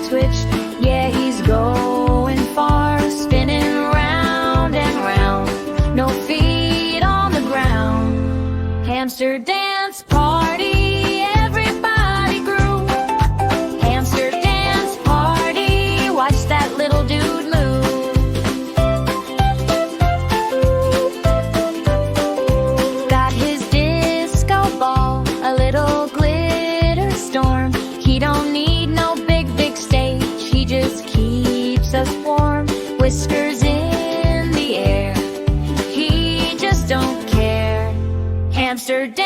twitch. Yeah, he's going far, spinning round and round. No feet on the ground. Hamster dance party, everybody grew. Hamster dance party, watch that little dude move. Got his disco ball, a little glitter storm. He don't need no big stage, he just keeps us warm. Whiskers in the air, he just don't care. Hamster dance